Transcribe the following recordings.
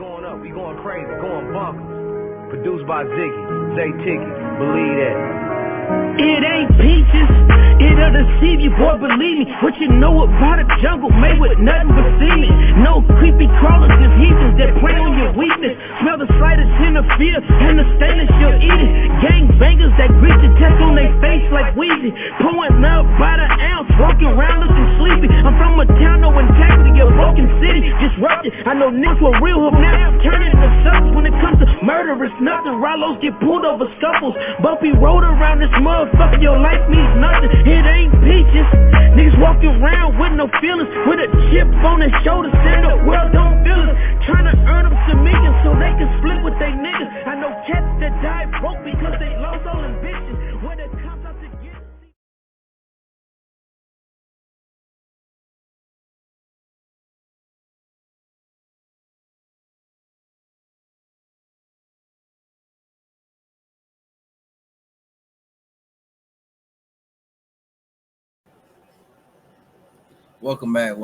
going up. We going crazy, going bonkers. Produced by Ziggy, Zay Ticket. Believe that. It ain't peaches, it'll deceive you, boy, believe me. What you know about a jungle made with nothing but semen. No creepy crawlers, just heathens that prey on your weakness. Smell the slightest hint of fear, and the stainless you'll eat it. Gang bangers that greet your test on their face like Weezy. Pulling up by the ounce, walking around looking sleepy. I'm from a town, no integrity, a broken city, disrupted. I know niggas were real hook now, turning into suckers. When it comes to murder, it's nothing. Rallos get pulled over scuffles. Bumpy road around this motherfucker, your life means nothing. It ain't peaches. Niggas walking around with no feelings, with a chip on their shoulder, saying the world don't feel it. Trying to earn them some millions so they can split with they niggas. I know cats that died broke because they lost all ambition. When it comes out to get Welcome back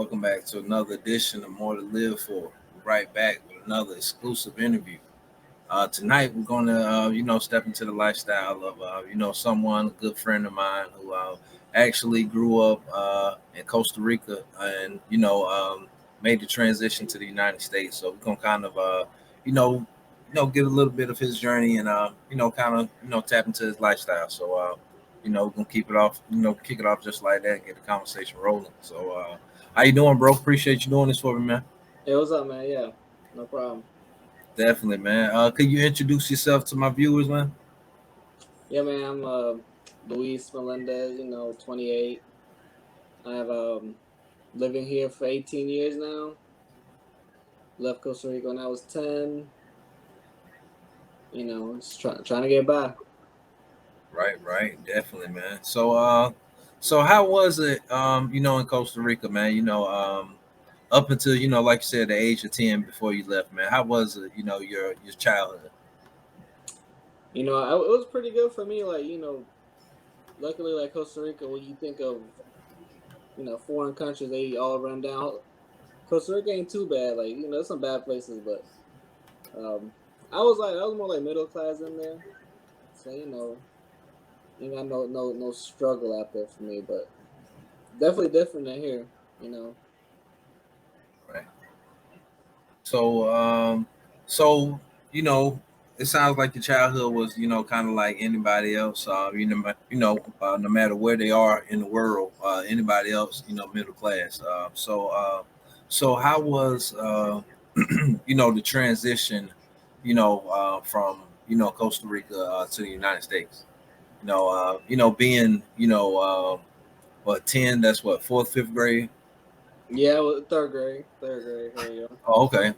to another edition of More to Live For. We're right back with another exclusive interview. Tonight we're gonna, step into the lifestyle of, someone, a good friend of mine who actually grew up in Costa Rica and, made the transition to the United States. So we're gonna kind of, get a little bit of his journey and, tap into his lifestyle. So, we're gonna keep it off, kick it off just like that and get the conversation rolling. So how you doing, bro? Appreciate you doing this for me, man. Hey, what's up, man? Yeah, no problem. Definitely, man. Could you introduce yourself to my viewers, man? Yeah, man, I'm Luis Melendez, 28. I've living here for 18 years now. Left Costa Rica when I was 10. Just trying to get by. Right, definitely, man. So how was it, in Costa Rica, man? Up until like you said, the age of 10 before you left, man. How was it, your childhood? It was pretty good for me. Like, luckily, like Costa Rica, when you think of, foreign countries, they all run down. Costa Rica ain't too bad. Like, there's some bad places, but I was more like middle class in there. So, ain't got no struggle out there for me, but definitely different than here, Right. So it sounds like your childhood was kind of like anybody else. No matter where they are in the world, anybody else, middle class. So how was the transition, from Costa Rica to the United States? Being, what, 10, that's what, fourth, fifth grade? Yeah, well, third grade. Here you go. Oh, okay.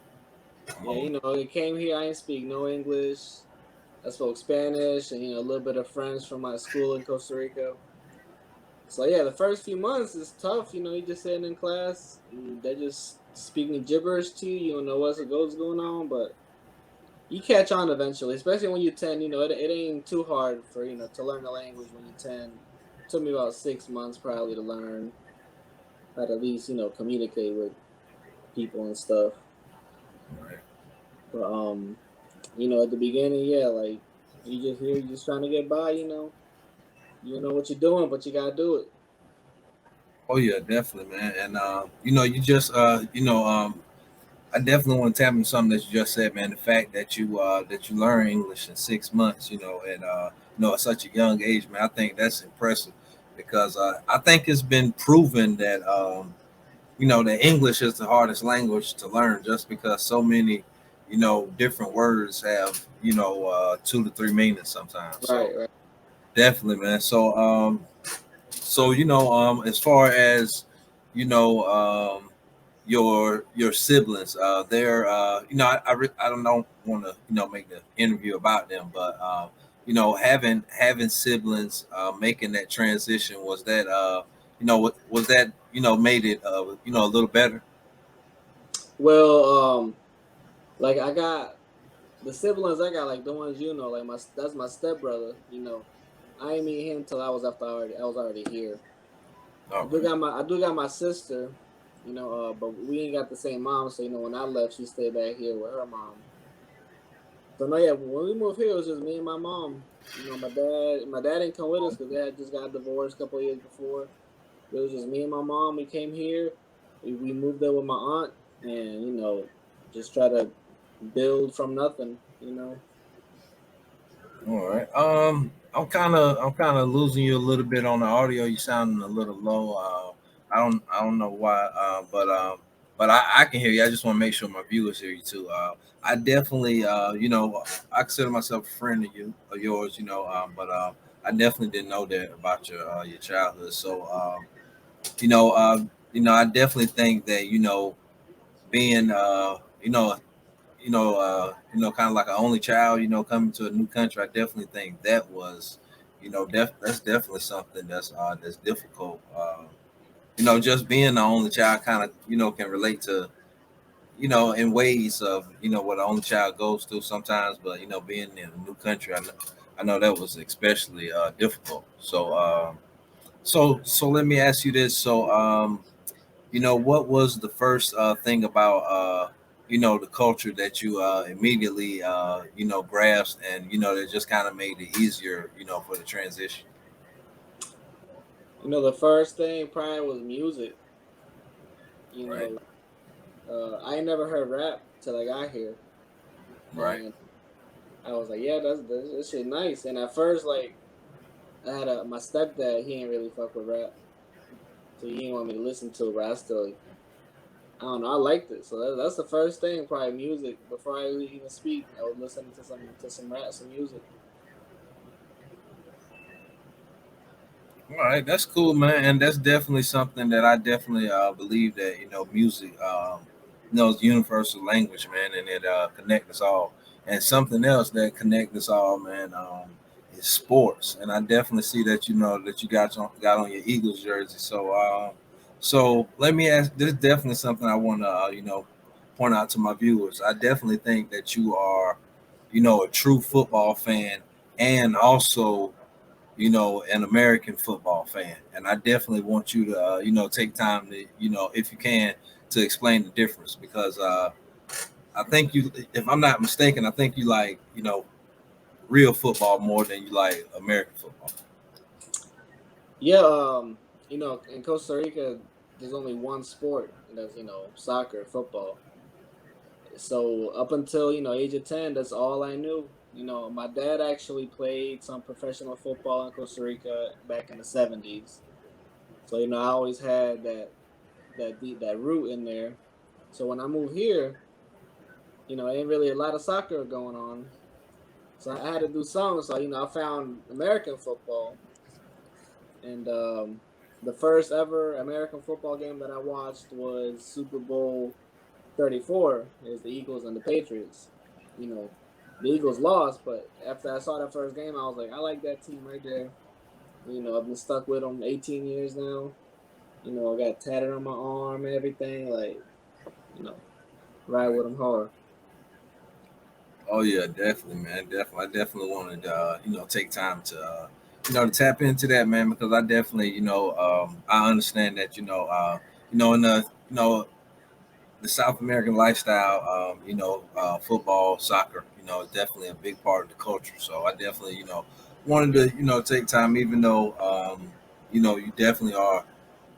Yeah, I came here, I didn't speak no English. I spoke Spanish and, a little bit of French from my school in Costa Rica. So, yeah, the first few months is tough. You just sitting in class, and they're just speaking gibberish to you. You don't know what's going on, but you catch on eventually, especially when you're 10. It ain't too hard for, to learn the language when you're 10. It took me about 6 months probably to learn how to at least, communicate with people and stuff. Right. But, at the beginning, yeah, like, you just trying to get by, You don't know what you're doing, but you got to do it. Oh, yeah, definitely, man. And, you just, I definitely want to tap into something that you just said, man. The fact that you learn English in 6 months, and at such a young age, man, I think that's impressive because I think it's been proven that that English is the hardest language to learn just because so many different words have 2 to 3 meanings sometimes. Right. Definitely, man. So as far as your siblings, they're I don't want to make the interview about them, but having siblings, making that transition, was that made it a little better? Well, like I got the siblings I got, like the ones like that's my stepbrother. I didn't meet him till I was already here. Oh, I do got my sister. But we ain't got the same mom, so when I left, she stayed back here with her mom. So no, yeah, when we moved here, it was just me and my mom. My dad didn't come with us because they had just got divorced a couple of years before. It was just me and my mom. We came here. We moved there with my aunt, and just try to build from nothing. All right. I'm kind of losing you a little bit on the audio. You sounding a little low. I don't know why. But I can hear you. I just want to make sure my viewers hear you too. I definitely, I consider myself a friend of yours. I definitely didn't know that about your childhood. So, you know, I definitely think that being, kind of like an only child, coming to a new country. I definitely think that was, that's definitely something that's difficult. Just being the only child kind of, can relate to, in ways of, what an only child goes through sometimes. But being in a new country, I know that was especially difficult. So let me ask you this. So, what was the first thing about the culture that you immediately grasped, and that just kind of made it easier, for the transition? The first thing probably was music. You Right. know, I ain't never heard rap till I got here, Right. and I was like, yeah, that's this shit nice. And at first, like, I had my stepdad. He ain't really fuck with rap, so he didn't want me to listen to it. But I don't know. I liked it, so that's the first thing. Probably music. Before I even speak, I was listening to some rap, some music. All right, that's cool, man, and that's definitely something that I definitely believe that music, is universal language, man, and it connects us all. And something else that connects us all, man, is sports. And I definitely see that that you got on your Eagles jersey. So let me ask. This is definitely something I want to point out to my viewers. I definitely think that you are, a true football fan, and also an American football fan. And I definitely want you to, take time to, if you can, to explain the difference because I think you, if I'm not mistaken, I think you like, real football more than you like American football. Yeah, in Costa Rica, there's only one sport, and that's soccer, football. So up until age of 10, that's all I knew. My dad actually played some professional football in Costa Rica back in the '70s. So I always had that root in there. So when I moved here, ain't really a lot of soccer going on. So I had to do something. So I found American football, and the first ever American football game that I watched was Super Bowl 34. Is the Eagles and the Patriots. You know, the Eagles lost, but after I saw that first game, I was like, I like that team right there. I've been stuck with them 18 years now. I got tatted on my arm and everything. Like, you know, ride with them hard. Oh yeah, definitely, man. Definitely, I definitely wanted to, take time to, to tap into that, man, because I definitely, I understand that, in the South American lifestyle, football, soccer, is definitely a big part of the culture. So I definitely, wanted to, take time, even though, you definitely are,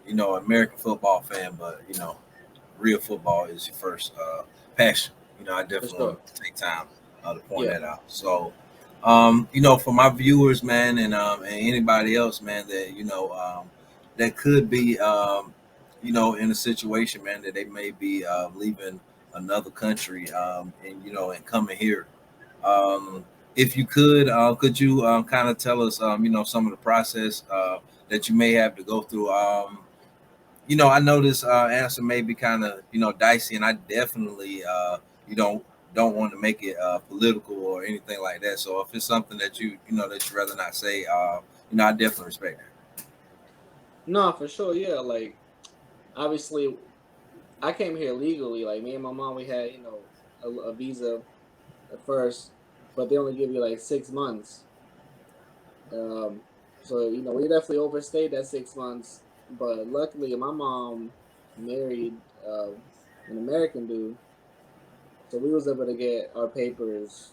American football fan, but real football is your first passion. I For definitely sure. want to take time to point Yeah. that out. So, for my viewers, man, and anybody else, man, that that could be, in a situation, man, that they may be leaving another country, and and coming here. Um, if you could you kind of tell us, some of the process that you may have to go through? I know this answer may be kind of dicey, and I definitely you don't want to make it political or anything like that. So if it's something that that you rather not say, I definitely respect that. No, for sure. Yeah. Like, obviously, I came here legally. Like, me and my mom, we had, a visa at first, but they only give you like 6 months. So we definitely overstayed that 6 months. But luckily, my mom married an American dude, so we was able to get our papers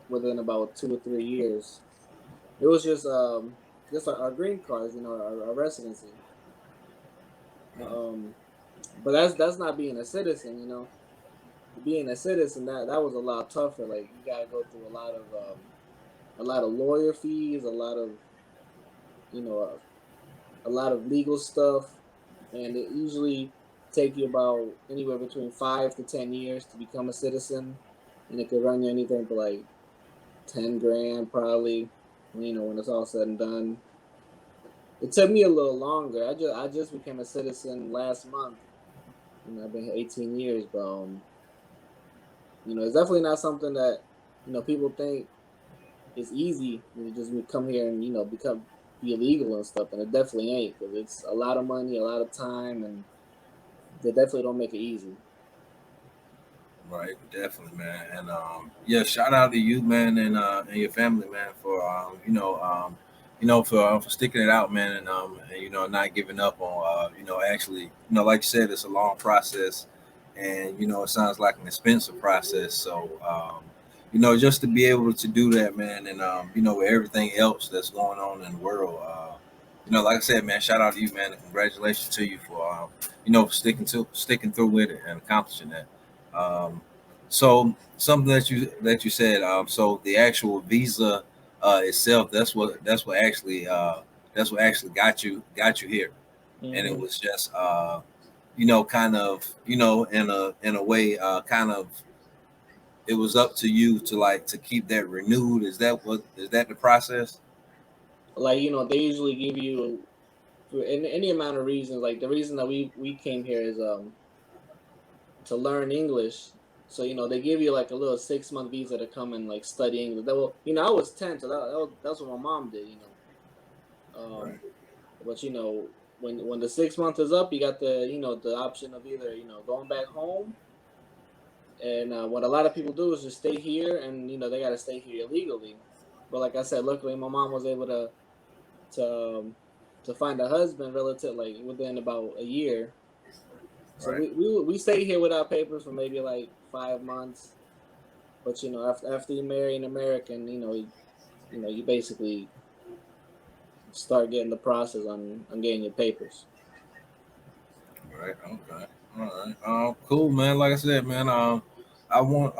within about 2 or 3 years. It was just our green cards, our residency. Um, but that's not being a citizen, Being a citizen, that was a lot tougher. Like you gotta go through a lot of lawyer fees, you know a lot of legal stuff, and it usually take you about anywhere between 5 to 10 years to become a citizen, and it could run you anything for like 10 grand probably. When it's all said and done. It took me a little longer. I just became a citizen last month. I've been here 18 years, but it's definitely not something that people think is easy. You just come here and be illegal and stuff, and it definitely ain't because it's a lot of money, a lot of time, and they definitely don't make it easy. Right, definitely, man. And yeah, shout out to you, man, and your family, man, for for sticking it out, man, and not giving up on actually, like you said, it's a long process, and it sounds like an expensive process. So just to be able to do that, man, and with everything else that's going on in the world, like I said, man, shout out to you, man, and congratulations to you for for sticking through with it and accomplishing that. So something that you said. So the actual visa itself, that's what actually got you here, and it Hmm. was just kind of in a way kind of it was up to you to like to keep that renewed. Is that the process? Like they usually give you for any amount of reasons. Like the reason that we came here is to learn English. So they give you like a little 6 month visa to come and like study English. That will I was 10, so that's what my mom did. Right. Um, but when the 6 month is up, you got the option of either going back home, and what a lot of people do is just stay here, and they got to stay here illegally. But like I said, luckily my mom was able to um, to find a husband relative like within about a year. So Right. we stayed here without papers for maybe like 5 months. But after you marry an American, you basically start getting the process on getting your papers. Right. Okay. All right. Cool, man. Like I said, man. I want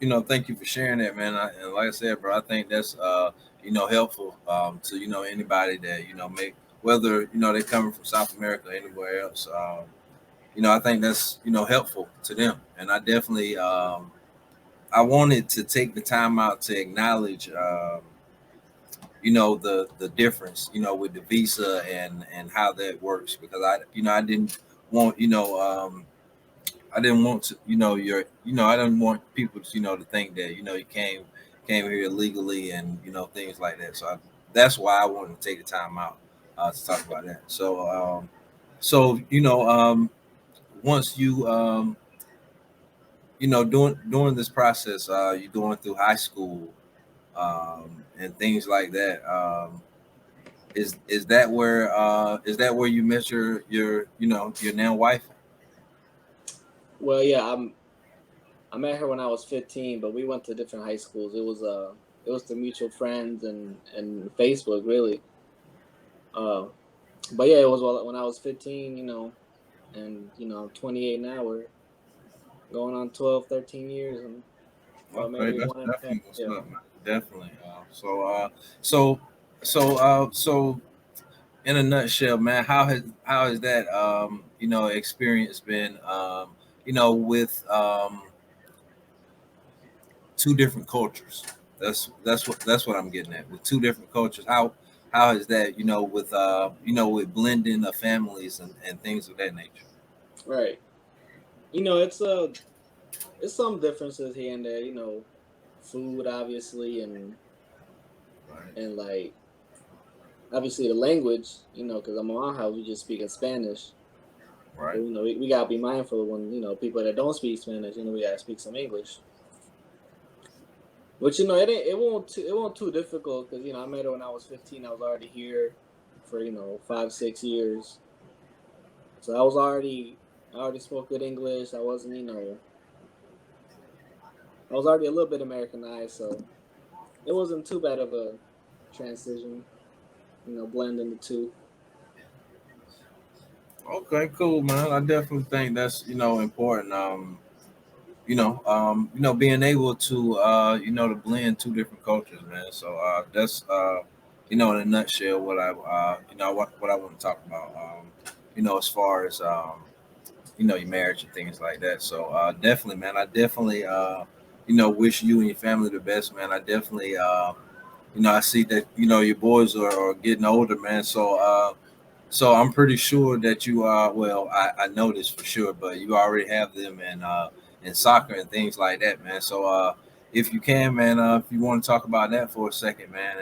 to thank you for sharing that, man. And like I said, bro, I think that's helpful to anybody that make whether they coming from South America or anywhere else. I think that's helpful to them, and I definitely I wanted to take the time out to acknowledge. The difference with the visa and how that works because I didn't want I didn't want to I didn't want people to to think that you came here illegally and things like that, so that's why I wanted to take the time out to talk about that. So once you during this process you're going through high school and things like that. Is that where you met your now wife? Well, yeah, I met her when I was 15, but we went to different high schools. It was the mutual friends and Facebook really. Uh, but yeah, it was when I was 15, and I'm 28 now. We're going on 12, 13 years, and Okay, maybe that's one and a half. definitely what's Yeah. up, man. Definitely. So so in a nutshell, man, how has that experience been with two different cultures? That's what I'm getting at with two different cultures. How is that with blending of families and things of that nature? Right. It's some differences here and there. Food obviously, Right. and like obviously the language. Because I'm in my house, we just speak in Spanish. So, Right. we gotta be mindful when people that don't speak Spanish. We gotta speak some English. But it won't too difficult because I met her when I was 15. I was already here for 5 6 years. So I already spoke good English. I wasn't, I was already a little bit Americanized, so it wasn't too bad of a transition, blending the two. Okay, cool, man. I definitely think that's important. Being able to to blend two different cultures, man. So that's in a nutshell what I what I want to talk about. As far as your marriage and things like that. So definitely, man. I definitely wish you and your family the best, man. I definitely I see that your boys are getting older, man. So I'm pretty sure that you are. Well, I know this for sure, but you already have them in soccer and things like that, man. So if you can, man, if you want to talk about that for a second, man,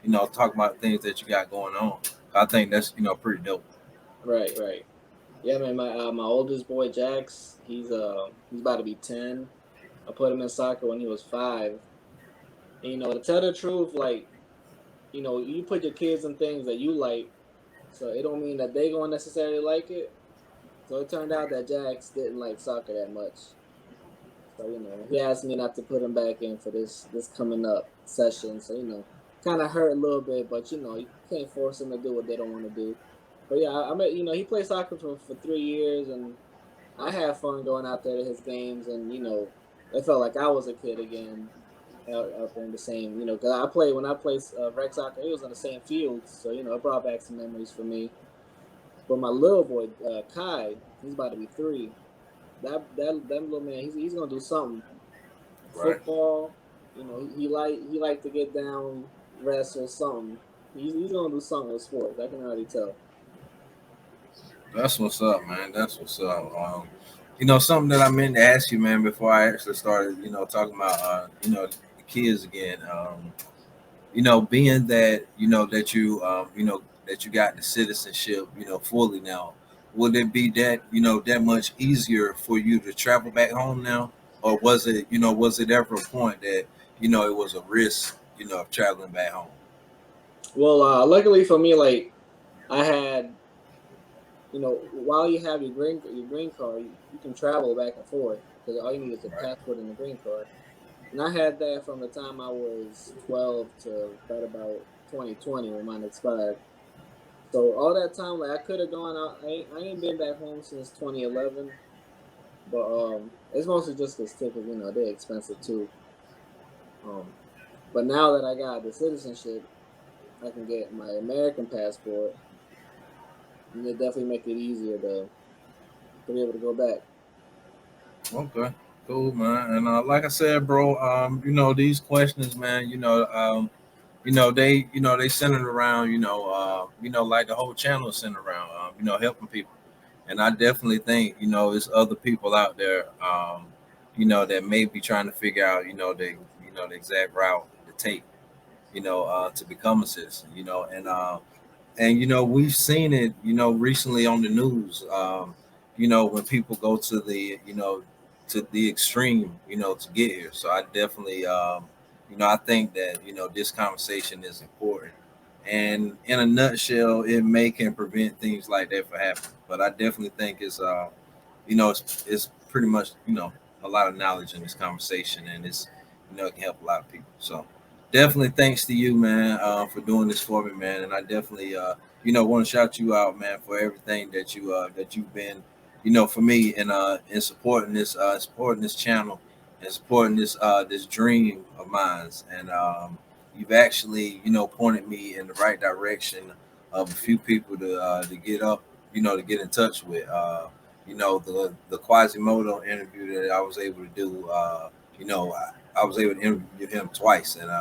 and talk about things that you got going on, I think that's pretty dope. Right, right. Yeah, man. My oldest boy Jax, he's about to be 10. I put him in soccer when he was 5. And, to tell the truth, like, you put your kids in things that you like, so it don't mean that they gonna necessarily like it. So it turned out that Jax didn't like soccer that much. So he asked me not to put him back in for this coming up session. So kind of hurt a little bit, but you can't force them to do what they don't want to do. But yeah, I met he played soccer for 3 years, and I had fun going out there to his games, and it felt like I was a kid again out there in the same. Cause I played when I played rec soccer, it was on the same fields, so it brought back some memories for me. But my little boy Kai, he's about to be 3. That little man, he's gonna do something. Right. Football, he like to get down, wrestle something. He's gonna do something with sports. I can already tell. That's what's up, man. That's what's up. Something that I meant to ask you, man, before I actually started, talking about, the kids again. Being that that that you got the citizenship, fully now, would it be that that much easier for you to travel back home now, or was it ever a point that it was a risk, of traveling back home? Well, luckily for me, like I had, while you have your green card, you can travel back and forth because all you need is a Right. passport and a green card. And I had that from the time I was 12 to right about 2020 when mine expired. So all that time, like I could have gone out. I ain't been back home since 2011, but it's mostly just because tickets, they're expensive too. Um, but now that I got the citizenship, I can get my American passport, and it definitely make it easier to be able to go back. Okay. Cool, man. And like I said, bro, these questions, man, they centered around, like the whole channel is centered around, helping people. And I definitely think, there's other people out there, that may be trying to figure out, the exact route to take, to become a citizen, and we've seen it, recently on the news, when people go to to the extreme, to get here. So I definitely, I think that this conversation is important, and in a nutshell, it may can prevent things like that from happening. But I definitely think it's pretty much a lot of knowledge in this conversation, and it can help a lot of people. So definitely thanks to you, man, for doing this for me, man. And I definitely want to shout you out, man, for everything that you've been, for me, and in supporting this channel, and supporting this dream of mine. And you've actually pointed me in the right direction of a few people to get up, to get in touch with. The Quasimodo interview that I was able to do. I was able to interview him twice, and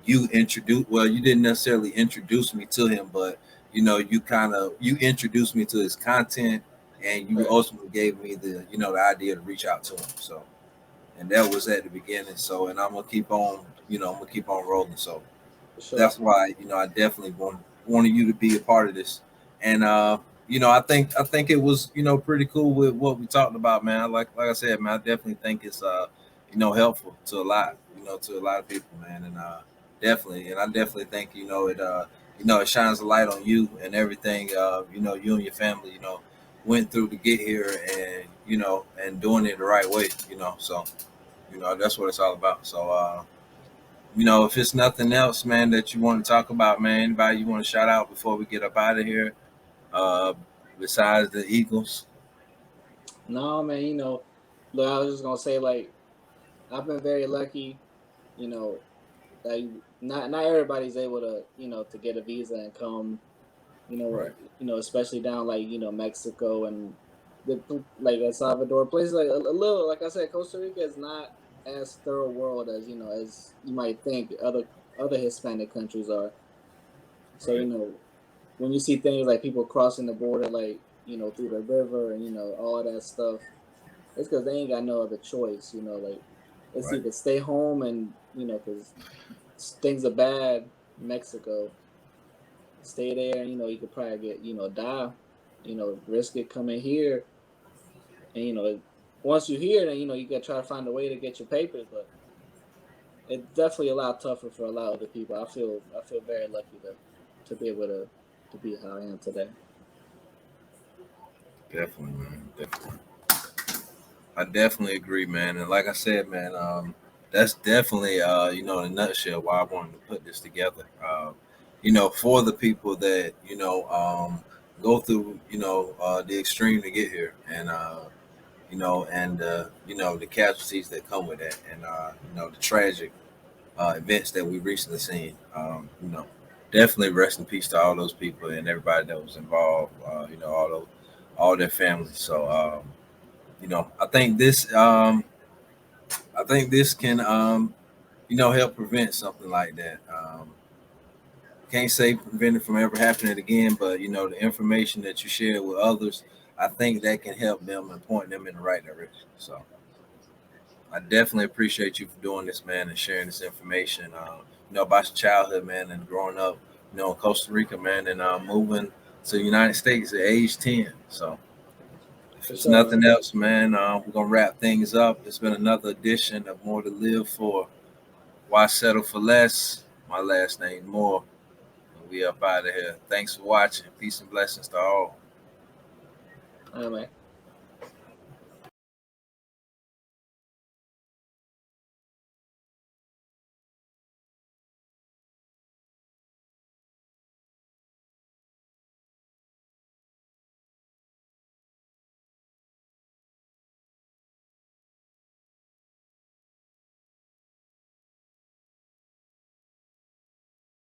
you didn't necessarily introduce me to him, but you introduced me to his content, and you Right. ultimately gave me the idea to reach out to him. So, and that was at the beginning. So, and I'm gonna keep on, I'm gonna keep on rolling. So For sure. that's why I definitely wanted you to be a part of this. And I think it was pretty cool with what we talked about, man. Like I said, man, I definitely think it's helpful to a lot, to a lot of people, man. And definitely, and I definitely think it it shines a light on you and everything, you and your family, went through to get here, and and doing it the right way. So that's what it's all about. So if it's nothing else, man, that you want to talk about, man, anybody you want to shout out before we get up out of here, uh, besides the Eagles? No, man, look, I was just gonna say, like, I've been very lucky, you know, like not everybody's able to, to get a visa and come, Right. especially down like, Mexico and like El Salvador, places like a little, like I said, Costa Rica is not as thorough world as, as you might think other Hispanic countries are. So, Right. when you see things like people crossing the border, like, through the river and, all of that stuff, it's because they ain't got no other choice, like it's Right. either stay home and, because things are bad in Mexico, stay there, and, you could probably get, die, risk it coming here. And, once you're here, then, you got to try to find a way to get your papers, but it's definitely a lot tougher for a lot of other people. I feel very lucky to be able to be how I am today. Definitely, man. Definitely. I definitely agree, man. And like I said, man, that's definitely, in a nutshell, why I wanted to put this together. For the people that, go through, the extreme to get here, and the casualties that come with that, and the tragic events that we've recently seen. Definitely rest in peace to all those people and everybody that was involved. All their families. So. I think this can, help prevent something like that. Can't say prevent it from ever happening again, but the information that you share with others, I think that can help them and point them in the right direction. So I definitely appreciate you for doing this, man, and sharing this information, about your childhood, man, and growing up, in Costa Rica, man, and moving to the United States at age 10. So if For it's sure, nothing man. else, man, we're gonna wrap things up. It's been another edition of More to Live For. Why Settle for Less? My last name Moore. And we up out of here. Thanks for watching. Peace and blessings to all. All right, man.